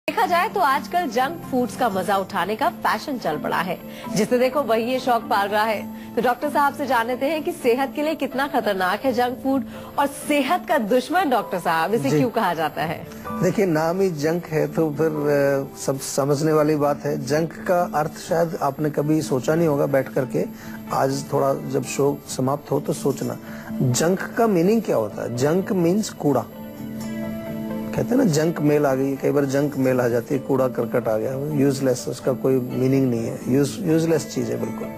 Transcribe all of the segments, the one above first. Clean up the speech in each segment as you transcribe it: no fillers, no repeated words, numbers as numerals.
देखा जाए तो आजकल जंक फूड्स का मजा उठाने का फैशन चल पड़ा है, जिसे देखो वही ये शौक पाल रहा है। तो डॉक्टर साहब से जानते हैं कि सेहत के लिए कितना खतरनाक है जंक फूड और सेहत का दुश्मन डॉक्टर साहब इसे क्यों कहा जाता है। देखिए, नाम ही जंक है तो फिर सब समझने वाली बात है। जंक का अर्थ शायद आपने कभी सोचा नहीं होगा बैठ करके। आज थोड़ा जब शो समाप्त हो तो सोचना जंक का मीनिंग क्या होता है। जंक मीन्स कूड़ा। कहते हैं ना जंक मेल आ गई, कई बार जंक मेल आ जाती है, कूड़ा करकट आ गया, यूजलेस, उसका कोई मीनिंग नहीं है, यूजलेस चीज है बिल्कुल।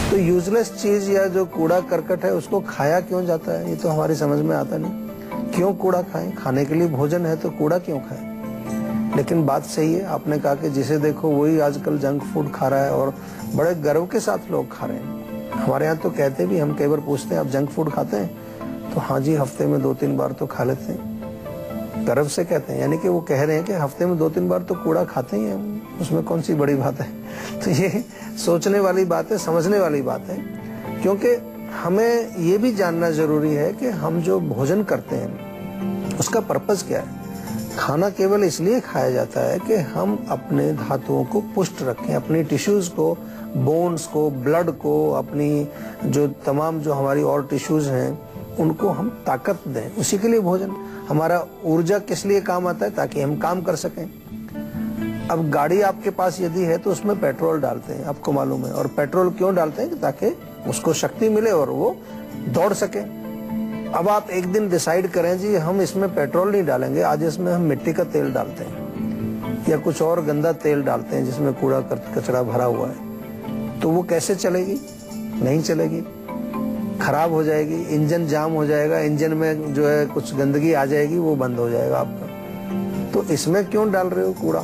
तो यूजलेस चीज या जो कूड़ा करकट है उसको खाया क्यों जाता है, ये तो हमारी समझ में आता नहीं। क्यों कूड़ा खाएं? खाने के लिए भोजन है तो कूड़ा क्यों खाएं? लेकिन बात सही है, आपने कहा कि जिसे देखो वही आजकल जंक फूड खा रहा है और बड़े गर्व के साथ लोग खा रहे हैं। हमारे यहाँ तो कहते भी, हम कई बार पूछते हैं आप जंक फूड खाते हैं, तो हाँ जी हफ्ते में 2-3 बार तो खा लेते हैं। गर्व से कहते हैं, यानी कि वो कह रहे हैं कि हफ्ते में 2-3 बार तो कूड़ा खाते ही हैं, उसमें कौन सी बड़ी बात है। तो ये सोचने वाली बात है, समझने वाली बात है, क्योंकि हमें ये भी जानना जरूरी है कि हम जो भोजन करते हैं उसका पर्पस क्या है। खाना केवल इसलिए खाया जाता है कि हम अपने धातुओं को पुष्ट रखें, अपनी टिश्यूज को, बोन्स को, ब्लड को, अपनी जो तमाम जो हमारी और टिश्यूज हैं उनको हम ताकत दें। उसी के लिए भोजन, हमारा ऊर्जा किस लिए काम आता है, ताकि हम काम कर सकें। अब गाड़ी आपके पास यदि है तो उसमें पेट्रोल डालते हैं, आपको मालूम है, और पेट्रोल क्यों डालते हैं, ताकि उसको शक्ति मिले और वो दौड़ सके। अब आप एक दिन डिसाइड करें जी हम इसमें पेट्रोल नहीं डालेंगे, आज इसमें हम मिट्टी का तेल डालते हैं या कुछ और गंदा तेल डालते हैं जिसमें कूड़ा कचरा भरा हुआ है, तो वो कैसे चलेगी? नहीं चलेगी, खराब हो जाएगी, इंजन जाम हो जाएगा, इंजन में जो है कुछ गंदगी आ जाएगी, वो बंद हो जाएगा आपका। तो इसमें क्यों डाल रहे हो कूड़ा,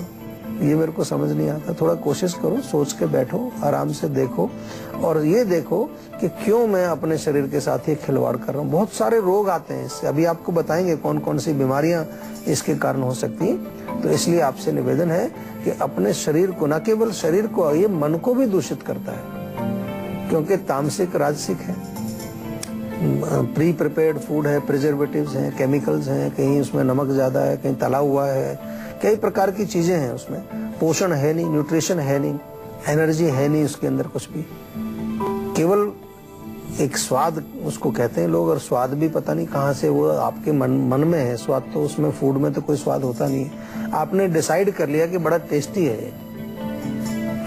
ये मेरे को समझ नहीं आता। थोड़ा कोशिश करो, सोच के बैठो, आराम से देखो और ये देखो कि क्यों मैं अपने शरीर के साथ ये खिलवाड़ कर रहा हूँ। बहुत सारे रोग आते हैं इससे, अभी आपको बताएंगे कौन कौन सी बीमारियां इसके कारण हो सकती हैं। तो इसलिए आपसे निवेदन है कि अपने शरीर को, न केवल शरीर को, ये मन को भी दूषित करता है, क्योंकि तामसिक राजसिक है, प्री प्रिपेयर्ड फूड है, प्रिजर्वेटिव्स हैं, केमिकल्स हैं, कहीं उसमें नमक ज्यादा है, कहीं तला हुआ है, कई प्रकार की चीजें हैं उसमें। पोषण है नहीं, न्यूट्रिशन है नहीं, एनर्जी है नहीं उसके अंदर कुछ भी, केवल एक स्वाद उसको कहते हैं लोग, और स्वाद भी पता नहीं कहाँ से वो आपके मन में है स्वाद, तो उसमें फूड में तो कोई स्वाद होता नहीं है। आपने डिसाइड कर लिया कि बड़ा टेस्टी है ये,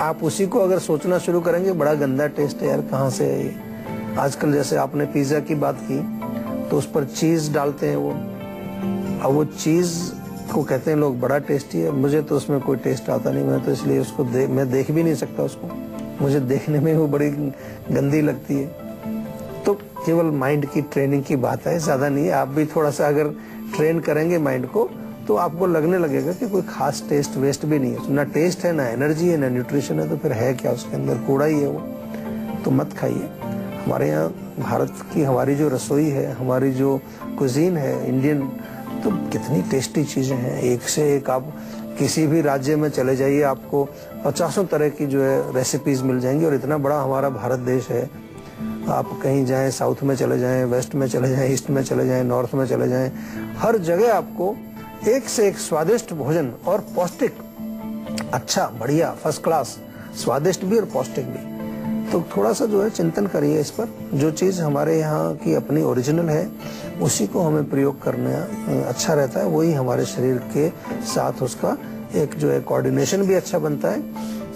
आप उसी को अगर सोचना शुरू करेंगे बड़ा गंदा टेस्ट है यार, कहाँ से है ये। आजकल जैसे आपने पिज्जा की बात की तो उस पर चीज डालते हैं वो, अब वो चीज को कहते हैं लोग बड़ा टेस्टी है, मुझे तो उसमें कोई टेस्ट आता नहीं, मैं तो इसलिए उसको मैं देख भी नहीं सकता उसको, मुझे देखने में वो बड़ी गंदी लगती है। तो केवल माइंड की ट्रेनिंग की बात है, ज्यादा नहीं है। आप भी थोड़ा सा अगर ट्रेन करेंगे माइंड को तो आपको लगने लगेगा कि कोई खास टेस्ट वेस्ट भी नहीं है, ना टेस्ट है, ना एनर्जी है, ना न्यूट्रिशन है, तो फिर है क्या उसके अंदर, कूड़ा ही है वो। तो मत खाइए। हमारे यहाँ भारत की हमारी जो रसोई है, हमारी जो कुजीन है इंडियन, तो कितनी टेस्टी चीजें हैं, एक से एक। आप किसी भी राज्य में चले जाइए, आपको 50 तरह की जो है रेसिपीज मिल जाएंगी, और इतना बड़ा हमारा भारत देश है। आप कहीं जाएं, साउथ में चले जाएं, वेस्ट में चले जाएं, ईस्ट में चले जाएं, नॉर्थ में चले जाएं, हर जगह आपको एक से एक स्वादिष्ट भोजन और पौष्टिक, अच्छा, बढ़िया, फर्स्ट क्लास, स्वादिष्ट भी और पौष्टिक भी। तो थोड़ा सा जो है चिंतन करिए इस पर, जो चीज हमारे यहाँ की अपनी ओरिजिनल है उसी को हमें प्रयोग करना अच्छा रहता है, वही हमारे शरीर के साथ उसका एक जो है कोऑर्डिनेशन भी अच्छा बनता है,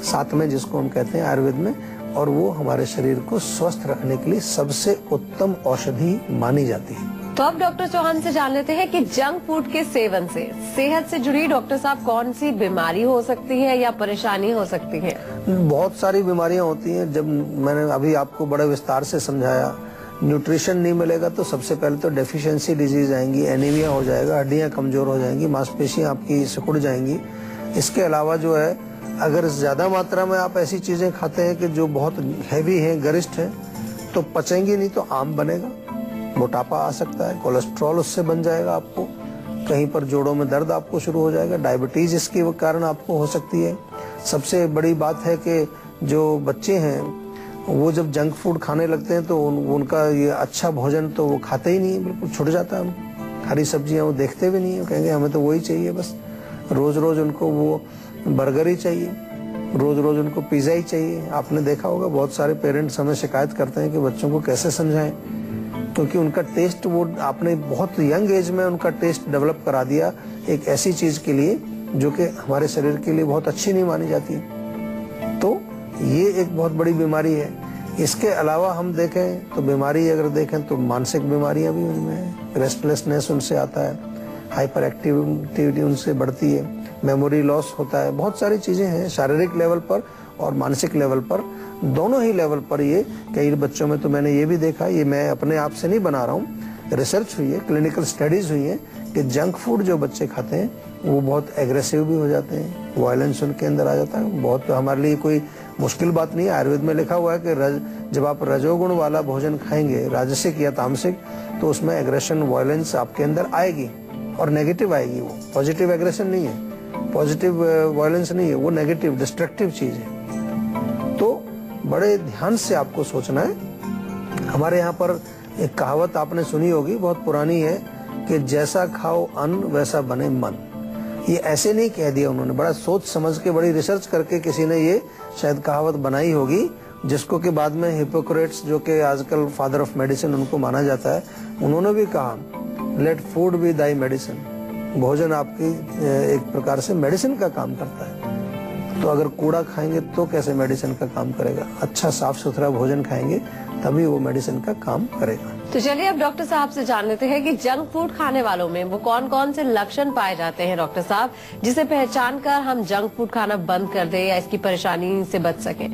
साथ में जिसको हम कहते हैं आयुर्वेद में, और वो हमारे शरीर को स्वस्थ रखने के लिए सबसे उत्तम औषधि मानी जाती है। तो अब डॉक्टर चौहान से जान लेते हैं कि जंक फूड के सेवन से सेहत से जुड़ी डॉक्टर साहब कौन सी बीमारी हो सकती है या परेशानी हो सकती है। बहुत सारी बीमारियां होती हैं। जब मैंने अभी आपको बड़े विस्तार से समझाया, न्यूट्रिशन नहीं मिलेगा तो सबसे पहले तो डेफिशिएंसी डिजीज आएंगी, एनीमिया हो जाएगा, हड्डियां कमजोर हो जाएंगी, मांसपेशियां आपकी सिकुड़ जाएंगी। इसके अलावा जो है, अगर ज्यादा मात्रा में आप ऐसी चीजें खाते हैं कि जो बहुत हैवी है, गरिष्ठ है, तो पचेंगी नहीं, तो आम बनेगा, मोटापा आ सकता है, कोलेस्ट्रॉल उससे बन जाएगा, आपको कहीं पर जोड़ों में दर्द आपको शुरू हो जाएगा, डायबिटीज इसके कारण आपको हो सकती है। सबसे बड़ी बात है कि जो बच्चे हैं वो जब जंक फूड खाने लगते हैं तो उनका ये अच्छा भोजन तो वो खाते ही नहीं है, बिल्कुल छूट जाता है उनको। हरी सब्जियां वो देखते भी नहीं है, कहेंगे हमें तो वही चाहिए बस। रोज रोज उनको वो बर्गर ही चाहिए, रोज रोज उनको पिज्जा ही चाहिए। आपने देखा होगा बहुत सारे पेरेंट्स हमें शिकायत करते हैं कि बच्चों को कैसे समझाएं, क्योंकि उनका टेस्ट, वो आपने बहुत यंग एज में उनका टेस्ट डेवलप करा दिया एक ऐसी चीज के लिए जो कि हमारे शरीर के लिए बहुत अच्छी नहीं मानी जाती। तो ये एक बहुत बड़ी बीमारी है। इसके अलावा हम देखें तो बीमारी अगर देखें तो मानसिक बीमारियां भी उनमें है, रेस्टलेसनेस उनसे आता है, हाइपर एक्टिविटी उनसे बढ़ती है, मेमोरी लॉस होता है, बहुत सारी चीजें हैं शारीरिक लेवल पर और मानसिक लेवल पर, दोनों ही लेवल पर। ये कई बच्चों में तो मैंने ये भी देखा, ये मैं अपने आप से नहीं बना रहा हूँ, रिसर्च हुई है, क्लिनिकल स्टडीज हुई है कि जंक फूड जो बच्चे खाते हैं वो बहुत एग्रेसिव भी हो जाते हैं, वायलेंस उनके अंदर आ जाता है। बहुत हमारे लिए कोई मुश्किल बात नहीं है, आयुर्वेद में लिखा हुआ है कि जब आप रजोगुण वाला भोजन खाएंगे, राजसिक या तामसिक, तो उसमें एग्रेशन, वायलेंस आपके अंदर आएगी और नेगेटिव आएगी। वो पॉजिटिव एग्रेशन नहीं है, पॉजिटिव वायलेंस नहीं है, वो नेगेटिव डिस्ट्रक्टिव चीज है। तो बड़े ध्यान से आपको सोचना है। हमारे यहाँ पर एक कहावत आपने सुनी होगी, बहुत पुरानी है, कि जैसा खाओ अन्न वैसा बने मन। ये ऐसे नहीं कह दिया उन्होंने, बड़ा सोच समझ के, बड़ी रिसर्च करके किसी ने ये शायद कहावत बनाई होगी, जिसको कि बाद में हिपोक्रेट्स, जो कि आजकल फादर ऑफ मेडिसिन उनको माना जाता है, उन्होंने भी कहा, let food be thy medicine. भोजन आपकी एक प्रकार से मेडिसिन का काम करता है। तो अगर कूड़ा खाएंगे तो कैसे मेडिसिन का काम करेगा? अच्छा साफ सुथरा भोजन खाएंगे तभी वो मेडिसिन का काम करेगा। तो चलिए अब डॉक्टर साहब से जान लेते हैं कि जंक फूड खाने वालों में वो कौन कौन से लक्षण पाए जाते हैं डॉक्टर साहब, जिसे पहचान कर हम जंक फूड खाना बंद कर दें या इसकी परेशानी से बच सकें।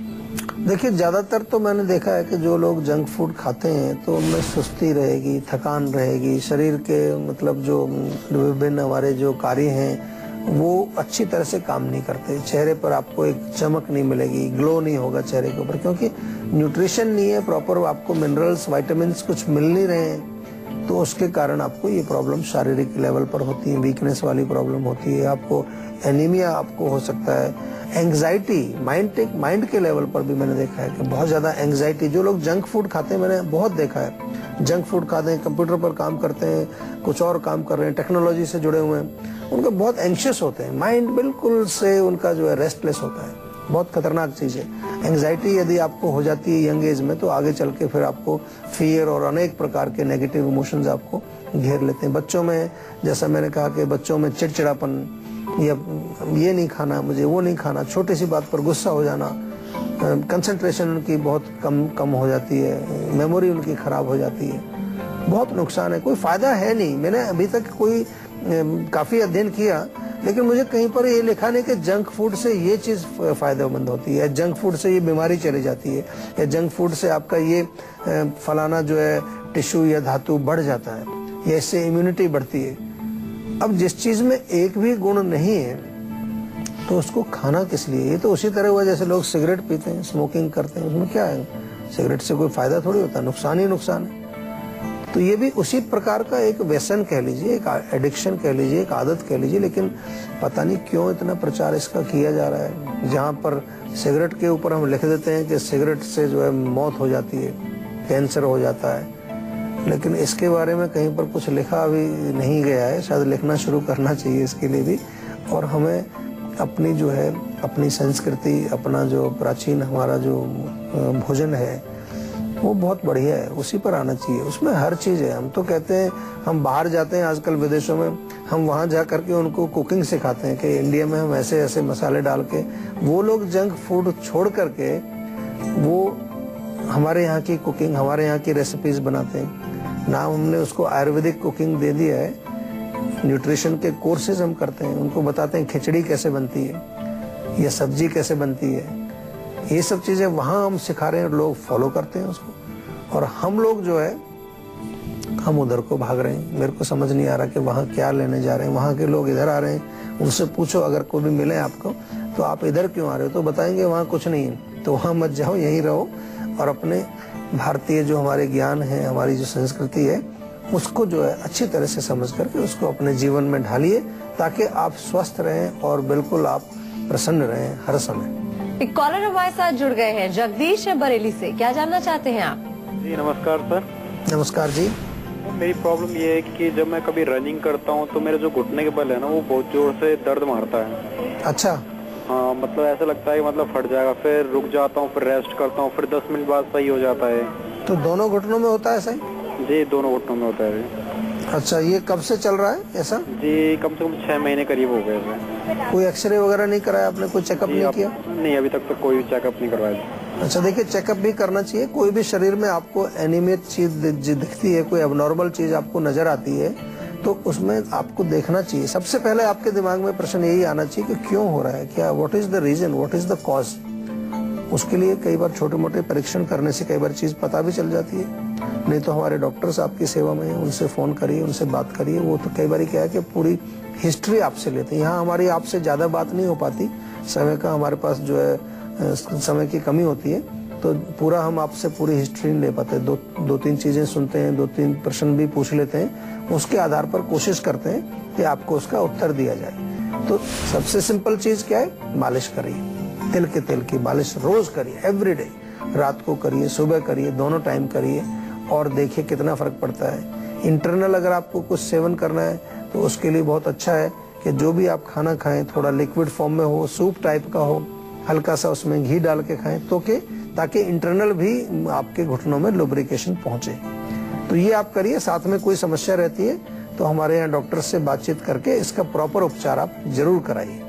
देखिए, ज्यादातर तो मैंने देखा है कि जो लोग जंक फूड खाते हैं तो उनमें सुस्ती रहेगी, थकान रहेगी, शरीर के मतलब जो विभिन्न हमारे जो कार्य हैं वो अच्छी तरह से काम नहीं करते, चेहरे पर आपको एक चमक नहीं मिलेगी, ग्लो नहीं होगा चेहरे के ऊपर, क्योंकि न्यूट्रिशन नहीं है प्रॉपर, आपको मिनरल्स, विटामिन्स कुछ मिल नहीं रहे हैं। तो उसके कारण आपको ये प्रॉब्लम शारीरिक लेवल पर होती है, वीकनेस वाली प्रॉब्लम होती है, आपको एनीमिया आपको हो सकता है, एंग्जाइटी, माइंड के लेवल पर भी मैंने देखा है कि बहुत ज्यादा एंग्जाइटी। जो लोग जंक फूड खाते हैं, मैंने बहुत देखा है, जंक फूड खाते हैं, कंप्यूटर पर काम करते हैं, कुछ और काम कर रहे हैं, टेक्नोलॉजी से जुड़े हुए हैं, उनका बहुत एंशियस होते हैं, माइंड बिल्कुल से उनका जो है रेस्टलेस होता है। बहुत खतरनाक चीज है। एंग्जाइटी यदि आपको हो जाती है यंग एज में, तो आगे चल के फिर आपको फियर और अनेक प्रकार के नेगेटिव इमोशंस आपको घेर लेते हैं। बच्चों में, जैसा मैंने कहा कि बच्चों में चिड़चिड़ापन, या ये नहीं खाना मुझे, वो नहीं खाना, छोटी सी बात पर गुस्सा हो जाना, कंसंट्रेशन उनकी बहुत कम हो जाती है, मेमोरी उनकी खराब हो जाती है, बहुत नुकसान है, कोई फायदा है नहीं। मैंने अभी तक कोई काफी अध्ययन किया, लेकिन मुझे कहीं पर ये लिखा नहीं कि जंक फूड से ये चीज फायदेमंद होती है, जंक फूड से ये बीमारी चली जाती है, या जंक फूड से आपका ये फलाना जो है टिश्यू या धातु बढ़ जाता है, या इससे इम्यूनिटी बढ़ती है। अब जिस चीज में एक भी गुण नहीं है तो उसको खाना किस लिए? ये तो उसी तरह हुआ जैसे लोग सिगरेट पीते हैं, स्मोकिंग करते हैं, उसमें क्या है? सिगरेट से कोई फायदा थोड़ी होता है, नुकसान ही नुकसान है। तो ये भी उसी प्रकार का एक व्यसन कह लीजिए, एक एडिक्शन कह लीजिए, एक आदत कह लीजिए, लेकिन पता नहीं क्यों इतना प्रचार इसका किया जा रहा है। जहाँ पर सिगरेट के ऊपर हम लिख देते हैं कि सिगरेट से जो है मौत हो जाती है, कैंसर हो जाता है, लेकिन इसके बारे में कहीं पर कुछ लिखा अभी नहीं गया है। शायद लिखना शुरू करना चाहिए इसके लिए भी। और हमें अपनी जो है, अपनी संस्कृति, अपना जो प्राचीन हमारा जो भोजन है वो बहुत बढ़िया है, उसी पर आना चाहिए, उसमें हर चीज है। हम तो कहते हैं, हम बाहर जाते हैं आजकल विदेशों में, हम वहां जा करके उनको कुकिंग सिखाते हैं कि इंडिया में हम ऐसे ऐसे मसाले डाल के, वो लोग जंक फूड छोड़ करके वो हमारे यहाँ की कुकिंग, हमारे यहाँ की रेसिपीज बनाते हैं। नाम हमने उसको आयुर्वेदिक कुकिंग दे दिया है। न्यूट्रिशन के कोर्सेज हम करते हैं, उनको बताते हैं खिचड़ी कैसे बनती है या सब्जी कैसे बनती है, ये सब चीजें वहां हम सिखा रहे हैं और लोग फॉलो करते हैं उसको। और हम लोग जो है, हम उधर को भाग रहे हैं। मेरे को समझ नहीं आ रहा कि वहां क्या लेने जा रहे हैं। वहां के लोग इधर आ रहे हैं, उनसे पूछो अगर कोई भी मिले आपको तो आप इधर क्यों आ रहे हो, तो बताएंगे वहां कुछ नहीं है। तो वहां मत जाओ, यहीं रहो और अपने भारतीय जो हमारे ज्ञान है, हमारी जो संस्कृति है, उसको जो है अच्छी तरह से समझ करके उसको अपने जीवन में ढालिए, ताकि आप स्वस्थ रहें और बिल्कुल आप प्रसन्न रहें हर समय। एक कॉलर हमारे साथ जुड़ गए हैं, जगदीश बरेली से। क्या जानना चाहते हैं आप? जी नमस्कार सर। नमस्कार जी। मेरी प्रॉब्लम ये है कि जब मैं कभी रनिंग करता हूँ तो मेरे जो घुटने के बल है ना वो बहुत जोर से दर्द मारता है। अच्छा। हाँ, मतलब ऐसा लगता है कि मतलब फट जाएगा, फिर रुक जाता हूँ, फिर रेस्ट करता हूँ, फिर 10 मिनट बाद सही हो जाता है। तो दोनों घुटनों में होता है सही? जी, दोनों घुटनों में होता है। अच्छा, ये कब से चल रहा है ऐसा? जी, कम से कम 6 महीने करीब हो गए। कोई एक्सरे वगैरह नहीं कराया आपने, कोई चेकअप नहीं किया? नहीं, अभी तक तो कोई चेकअप नहीं करवाया। अच्छा, देखिए चेकअप भी करना चाहिए। कोई भी शरीर में आपको एनीमिक चीज दिखती है, कोई एबनॉर्मल चीज आपको नजर आती है, तो उसमें आपको देखना चाहिए। सबसे पहले आपके दिमाग में प्रश्न यही आना चाहिए कि क्यों हो रहा है, क्या what is the reason, what is the cause. उसके लिए कई बार छोटे मोटे परीक्षण करने से कई बार चीज पता भी चल जाती है। नहीं तो हमारे डॉक्टर्स आपकी सेवा में हैं, उनसे फोन करिए, उनसे बात करिए। वो तो कई बार क्या है कि पूरी हिस्ट्री आपसे लेते हैं। यहाँ हमारी आपसे ज्यादा बात नहीं हो पाती, समय का हमारे पास जो है समय की कमी होती है, तो पूरा हम आपसे पूरी हिस्ट्री नहीं ले पाते। दो तीन चीजें सुनते हैं, 2-3 प्रश्न भी पूछ लेते हैं, उसके आधार पर कोशिश करते हैं कि आपको उसका उत्तर दिया जाए। तो सबसे सिंपल चीज क्या है, मालिश करिए। तिल के तेल की मालिश रोज करिए, एवरीडे। रात को करिए, सुबह करिए, दोनों टाइम करिए और देखिए कितना फर्क पड़ता है। इंटरनल अगर आपको कुछ सेवन करना है तो उसके लिए बहुत अच्छा है कि जो भी आप खाना खाएं थोड़ा लिक्विड फॉर्म में हो, सूप टाइप का हो, हल्का सा उसमें घी डाल के खाएं, तो ताकि इंटरनल भी आपके घुटनों में लुब्रिकेशन पहुंचे। तो ये आप करिए। साथ में कोई समस्या रहती है तो हमारे यहाँ डॉक्टर से बातचीत करके इसका प्रॉपर उपचार आप जरूर कराइए।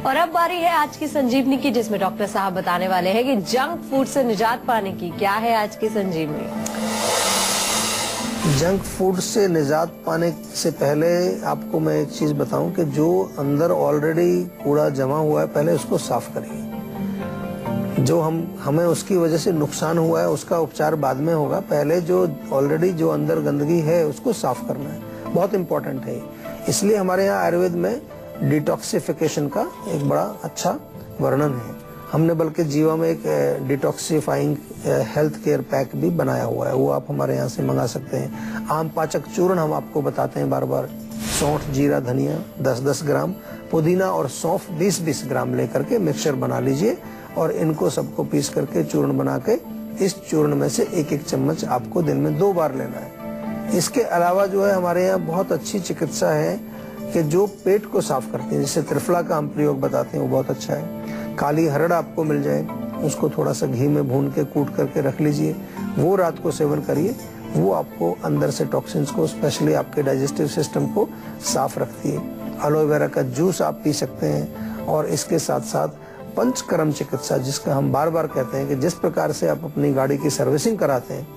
और अब बारी है आज की संजीवनी की, जिसमें डॉक्टर साहब बताने वाले हैं कि जंक फूड से निजात पाने की। क्या है आज की संजीवनी? जंक फूड से निजात पाने से पहले आपको मैं एक चीज बताऊं कि जो अंदर ऑलरेडी कूड़ा जमा हुआ है पहले उसको साफ करिए। जो हमें उसकी वजह से नुकसान हुआ है उसका उपचार बाद में होगा। पहले जो ऑलरेडी जो अंदर गंदगी है उसको साफ करना है, बहुत इंपॉर्टेंट है। इसलिए हमारे यहाँ आयुर्वेद में डिटॉक्सिफिकेशन का एक बड़ा अच्छा वर्णन है। हमने बल्कि जीवा में एक डिटॉक्सिफाइंग हेल्थ केयर पैक भी बनाया हुआ है, वो आप हमारे यहाँ से मंगा सकते हैं। आम पाचक चूर्ण हम आपको बताते हैं बार बार। सौंठ, जीरा, धनिया 10-10 ग्राम, पुदीना और सौंफ 20-20 ग्राम लेकर के मिक्सचर बना लीजिए और इनको सबको पीस करके चूर्ण बना के इस चूर्ण में से 1-1 चम्मच आपको दिन में 2 बार लेना है। इसके अलावा जो है हमारे यहाँ बहुत अच्छी चिकित्सा है कि जो पेट को साफ करती है, जिसे त्रिफला का हम प्रयोग बताते हैं, वो बहुत अच्छा है। काली हरड़ आपको मिल जाए, उसको थोड़ा सा घी में भून के कूट करके रख लीजिए, वो रात को सेवन करिए। वो आपको अंदर से टॉक्सिन्स को, स्पेशली आपके डाइजेस्टिव सिस्टम को साफ रखती है। एलोवेरा का जूस आप पी सकते हैं। और इसके साथ साथ पंचकर्म चिकित्सा, जिसका हम बार बार कहते हैं कि जिस प्रकार से आप अपनी गाड़ी की सर्विसिंग कराते हैं,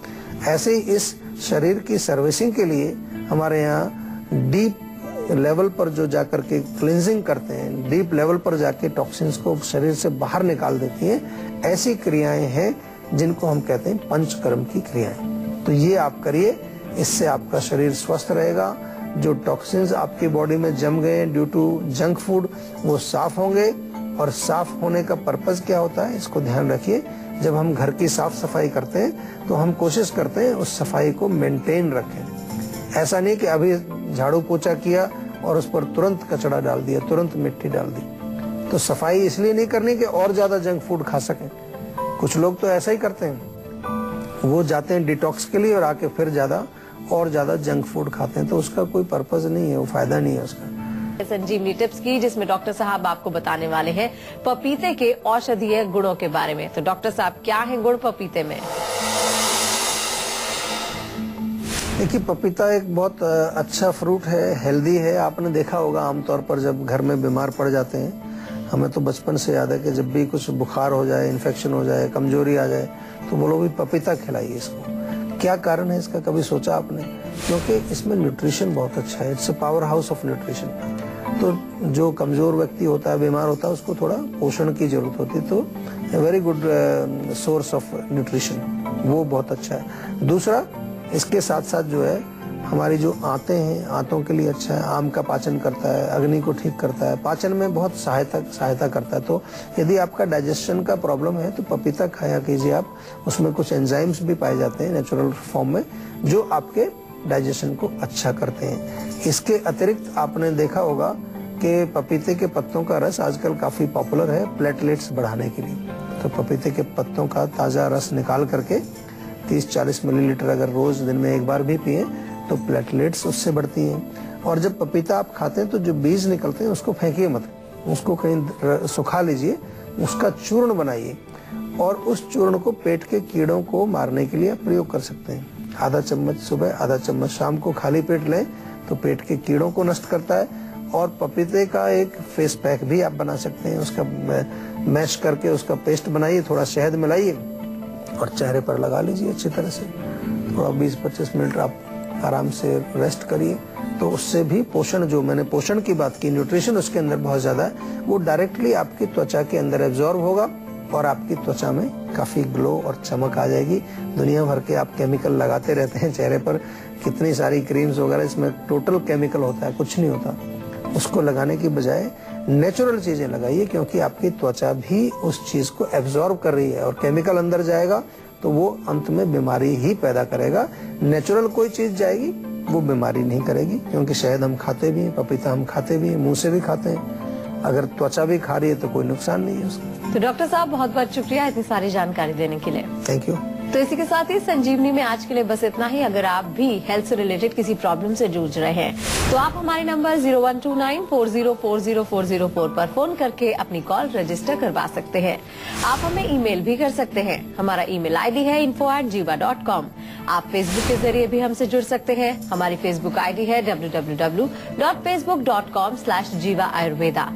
ऐसे ही इस शरीर की सर्विसिंग के लिए हमारे यहाँ डीप लेवल पर जो जाकर के क्लींजिंग करते हैं, डीप लेवल पर जाके टॉक्सिन्स को शरीर से बाहर निकाल देती हैं, ऐसी क्रियाएं हैं जिनको हम कहते हैं पंचकर्म की क्रियाएं। तो ये आप करिए, इससे आपका शरीर स्वस्थ रहेगा। जो टॉक्सिन्स आपकी बॉडी में जम गए ड्यू टू जंक फूड, वो साफ होंगे। और साफ होने का पर्पज क्या होता है, इसको ध्यान रखिए। जब हम घर की साफ सफाई करते हैं तो हम कोशिश करते हैं उस सफाई को मेंटेन रखें। ऐसा नहीं कि अभी झाड़ू पोछा किया और उस पर तुरंत कचरा डाल दिया, तुरंत मिट्टी डाल दी। तो सफाई इसलिए नहीं करनी कि और ज्यादा जंक फूड खा सकें। कुछ लोग तो ऐसा ही करते हैं, वो जाते हैं डिटॉक्स के लिए और आके फिर ज्यादा जंक फूड खाते हैं। तो उसका कोई पर्पज नहीं है, वो फायदा नहीं है उसका। संजीवनी टिप्स की, जिसमें डॉक्टर साहब आपको बताने वाले हैं पपीते के औषधीय गुणों के बारे में। तो डॉक्टर साहब, क्या है गुण पपीते में? देखिए, पपीता एक बहुत अच्छा फ्रूट है, हेल्दी है। आपने देखा होगा आमतौर पर जब घर में बीमार पड़ जाते हैं, हमें तो बचपन से याद है कि जब भी कुछ बुखार हो जाए, इन्फेक्शन हो जाए, कमजोरी आ जाए, तो बोलो भी पपीता खिलाइए इसको। क्या कारण है इसका, कभी सोचा आपने? क्योंकि इसमें न्यूट्रिशन बहुत अच्छा है। It's a power house of nutrition. तो जो कमजोर व्यक्ति होता है, बीमार होता है, उसको थोड़ा पोषण की जरूरत होती है। तो very good source of nutrition, वो बहुत अच्छा है। दूसरा, इसके साथ साथ जो है हमारी जो आंतें हैं, आंतों के लिए अच्छा है। आम का पाचन करता है, अग्नि को ठीक करता है, पाचन में बहुत सहायता करता है। तो यदि आपका डाइजेशन का प्रॉब्लम है तो पपीता खाया कीजिए आप। उसमें कुछ एंजाइम्स भी पाए जाते हैं नेचुरल फॉर्म में, जो आपके डाइजेशन को अच्छा करते हैं। इसके अतिरिक्त आपने देखा होगा कि पपीते के पत्तों का रस आजकल काफी पॉपुलर है प्लेटलेट्स बढ़ाने के लिए। तो पपीते के पत्तों का ताजा रस निकाल करके 30-40 मिलीलीटर अगर रोज दिन में एक बार भी पिए तो प्लेटलेट्स उससे बढ़ती हैं। और जब पपीता आप खाते हैं तो जो बीज निकलते हैं उसको फेंकिए मत, उसको कहीं सुखा लीजिए, उसका चूर्ण बनाइए और उस चूर्ण को पेट के कीड़ों को मारने के लिए प्रयोग कर सकते हैं। आधा चम्मच सुबह, आधा चम्मच शाम को खाली पेट लें तो पेट के कीड़ों को नष्ट करता है। और पपीते का एक फेस पैक भी आप बना सकते हैं, उसका मैश करके उसका पेस्ट बनाइए, थोड़ा शहद मिलाइए और चेहरे पर लगा लीजिए अच्छी तरह से। थोड़ा 20-25 मिनट आप आराम से रेस्ट करिए, तो उससे भी पोषण, जो मैंने पोषण की बात की, न्यूट्रिशन उसके अंदर बहुत ज्यादा है, वो डायरेक्टली आपकी त्वचा के अंदर एब्जॉर्ब होगा और आपकी त्वचा में काफी ग्लो और चमक आ जाएगी। दुनिया भर के आप केमिकल लगाते रहते हैं चेहरे पर, कितनी सारी क्रीम्स वगैरह, इसमें टोटल केमिकल होता है, कुछ नहीं होता। उसको लगाने की बजाय नेचुरल चीजें लगाइए, क्योंकि आपकी त्वचा भी उस चीज को एब्जॉर्ब कर रही है और केमिकल अंदर जाएगा तो वो अंत में बीमारी ही पैदा करेगा। नेचुरल कोई चीज जाएगी वो बीमारी नहीं करेगी, क्योंकि शहद हम खाते भी हैं, पपीता हम खाते भी हैं, मुंह से भी खाते हैं। अगर त्वचा भी खा रही है तो कोई नुकसान नहीं है उसका। तो डॉक्टर साहब बहुत बहुत शुक्रिया इतनी सारी जानकारी देने के लिए। Thank you. तो इसी के साथ ही संजीवनी में आज के लिए बस इतना ही। अगर आप भी हेल्थ से रिलेटेड किसी प्रॉब्लम से जूझ रहे हैं तो आप हमारे नंबर 0129404040 पर फोन करके अपनी कॉल रजिस्टर करवा सकते हैं। आप हमें ईमेल भी कर सकते हैं। हमारा ईमेल आईडी है info@jiva.com। आप फेसबुक के जरिए भी हमसे जुड़ सकते हैं। हमारी फेसबुक आईडी है www.facebook.com/jiva ayurveda।